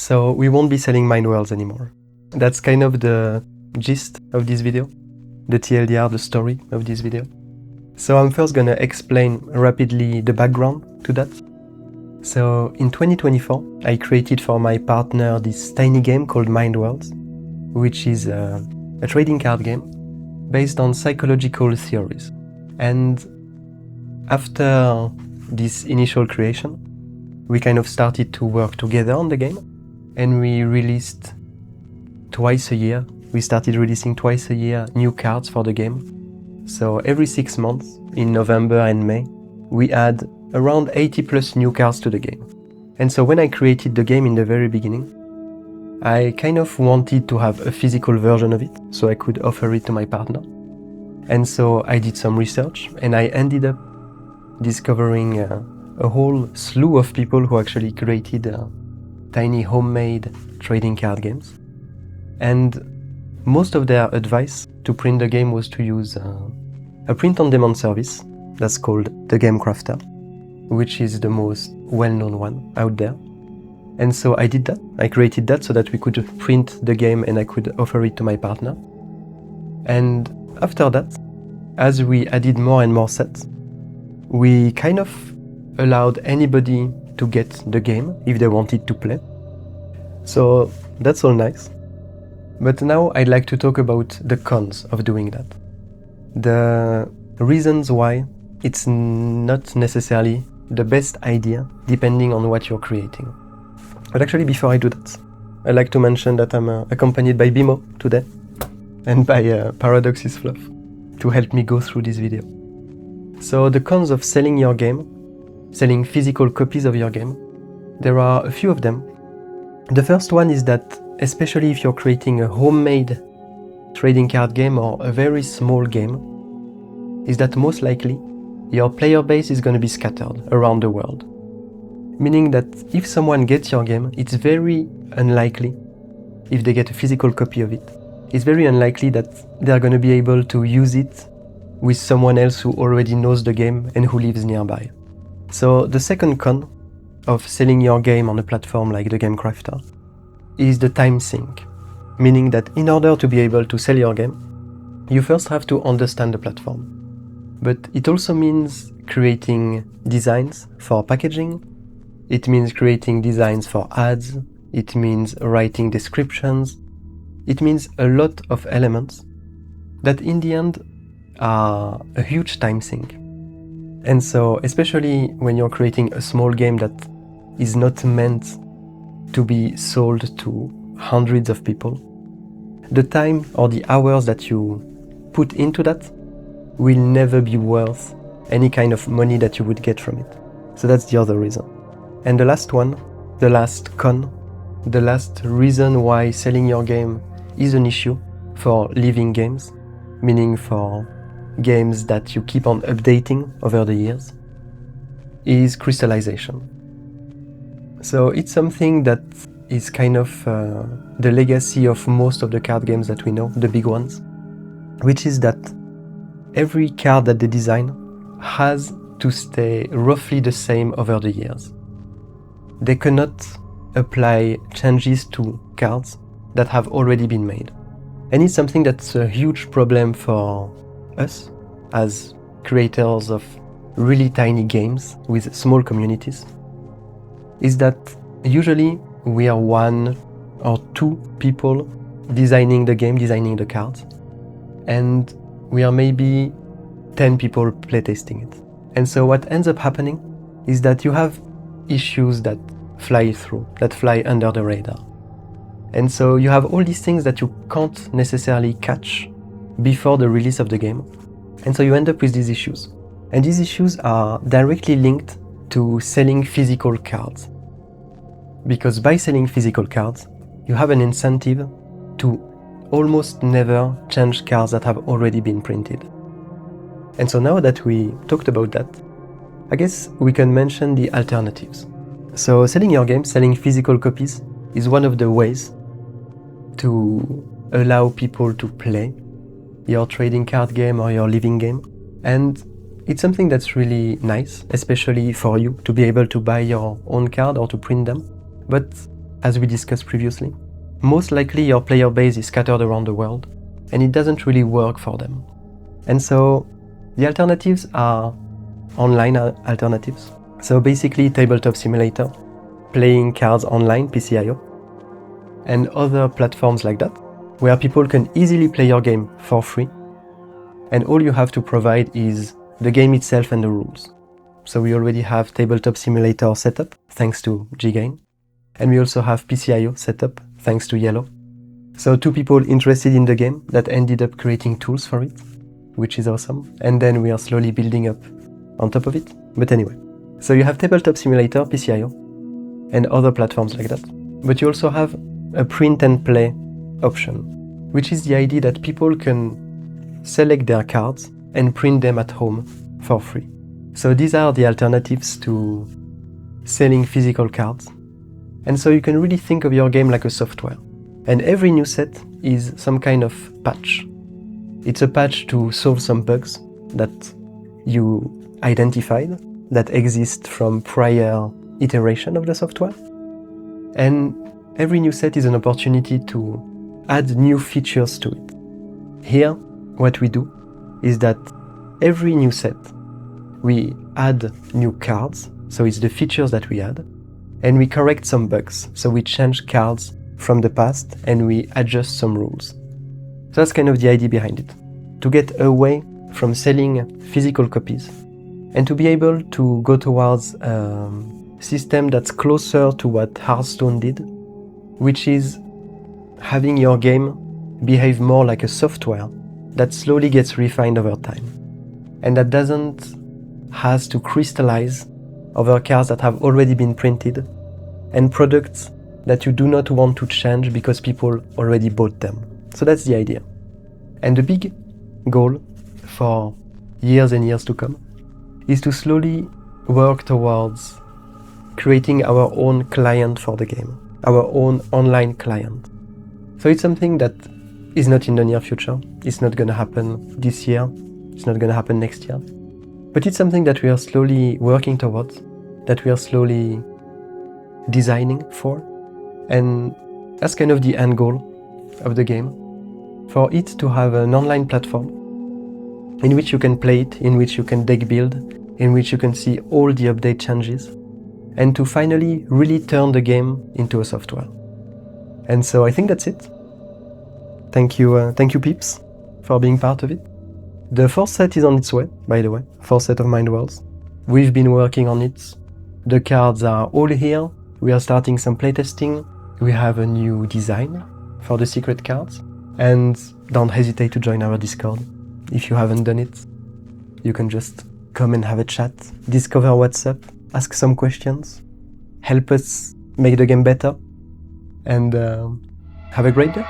So we won't be selling Mind Worlds anymore. That's kind of the gist of this video, the TLDR, the story of this video. So I'm first gonna explain rapidly the background to that. So in 2024, I created for my partner this tiny game called Mind Worlds, which is a trading card game based on psychological theories. And after this initial creation, we kind of started to work together on the game, and we released twice a year. We started releasing twice a year new cards for the game. So every 6 months, in November and May, we add around 80 plus new cards to the game. And so when I created the game in the very beginning, I kind of wanted to have a physical version of it, so I could offer it to my partner. And so I did some research, and I ended up discovering a whole slew of people who actually created tiny homemade trading card games. And most of their advice to print the game was to use a print-on-demand service that's called the Game Crafter, which is the most well-known one out there. And so I did that. I created that so that we could print the game and I could offer it to my partner. And after that, as we added more and more sets, we kind of allowed anybody to get the game if they wanted to play. So that's all nice. But now I'd like to talk about the cons of doing that. The reasons why it's not necessarily the best idea depending on what you're creating. But actually, before I do that, I'd like to mention that I'm accompanied by Bimo today and by Paradox's Fluff to help me go through this video. So the cons of selling your game, selling physical copies of your game, there are a few of them. The first one is that, especially if you're creating a homemade trading card game or a very small game, is that most likely your player base is going to be scattered around the world. Meaning that if someone gets your game, it's very unlikely, if they get a physical copy of it, it's very unlikely that they're going to be able to use it with someone else who already knows the game and who lives nearby. So the second con of selling your game on a platform like the Game Crafter is the time sink, meaning that in order to be able to sell your game, you first have to understand the platform. But it also means creating designs for packaging, it means creating designs for ads, it means writing descriptions, it means a lot of elements that in the end are a huge time sink. And so, especially when you're creating a small game that is not meant to be sold to hundreds of people, the time or the hours that you put into that will never be worth any kind of money that you would get from it. So that's the other reason. And the last one, the last con, the last reason why selling your game is an issue for living games, meaning for games that you keep on updating over the years, is crystallization. So it's something that is kind of the legacy of most of the card games that we know, the big ones, which is that every card that they design has to stay roughly the same over the years. They cannot apply changes to cards that have already been made. And it's something that's a huge problem for us as creators of really tiny games with small communities, is that usually we are one or two people designing the game, designing the cards, and we are maybe 10 people playtesting it. And so what ends up happening is that you have issues that fly through, that fly under the radar. And so you have all these things that you can't necessarily catch before the release of the game. And so you end up with these issues. And these issues are directly linked to selling physical cards. Because by selling physical cards, you have an incentive to almost never change cards that have already been printed. And so now that we talked about that, I guess we can mention the alternatives. So selling your game, selling physical copies, is one of the ways to allow people to play your trading card game or your living game. And it's something that's really nice, especially for you, to be able to buy your own card or to print them. But as we discussed previously, most likely your player base is scattered around the world, and it doesn't really work for them. And so the alternatives are online alternatives. So basically Tabletop Simulator, playing cards online, PCIO, and other platforms like that, where people can easily play your game for free, and all you have to provide is the game itself and the rules. So we already have Tabletop Simulator setup, thanks to Ggain, and we also have PCIO setup, thanks to Yellow. So 2 people interested in the game that ended up creating tools for it, which is awesome, and then we are slowly building up on top of it. But anyway, so you have Tabletop Simulator, PCIO, and other platforms like that. But you also have a print and play option, which is the idea that people can select their cards and print them at home for free. So these are the alternatives to selling physical cards. And so you can really think of your game like a software. And every new set is some kind of patch. It's a patch to solve some bugs that you identified that exist from prior iteration of the software. And every new set is an opportunity to add new features to it. Here, what we do is that every new set, we add new cards, so it's the features that we add, and we correct some bugs, so we change cards from the past and we adjust some rules. So that's kind of the idea behind it, to get away from selling physical copies and to be able to go towards a system that's closer to what Hearthstone did, which is having your game behave more like a software that slowly gets refined over time, and that has to crystallize over cards that have already been printed and products that you do not want to change because people already bought them. So that's the idea. And the big goal for years and years to come is to slowly work towards creating our own client for the game, our own online client. So it's something that is not in the near future. It's not going to happen this year. It's not going to happen next year. But it's something that we are slowly working towards, that we are slowly designing for. And that's kind of the end goal of the game, for it to have an online platform in which you can play it, in which you can deck build, in which you can see all the update changes, and to finally really turn the game into a software. And so I think that's it. Thank you peeps, for being part of it. The 4th set is on its way, by the way, 4th set of Mind Worlds. We've been working on it. The cards are all here. We are starting some playtesting. We have a new design for the secret cards. And don't hesitate to join our Discord. If you haven't done it, you can just come and have a chat, discover what's up, ask some questions, help us make the game better, and have a great day.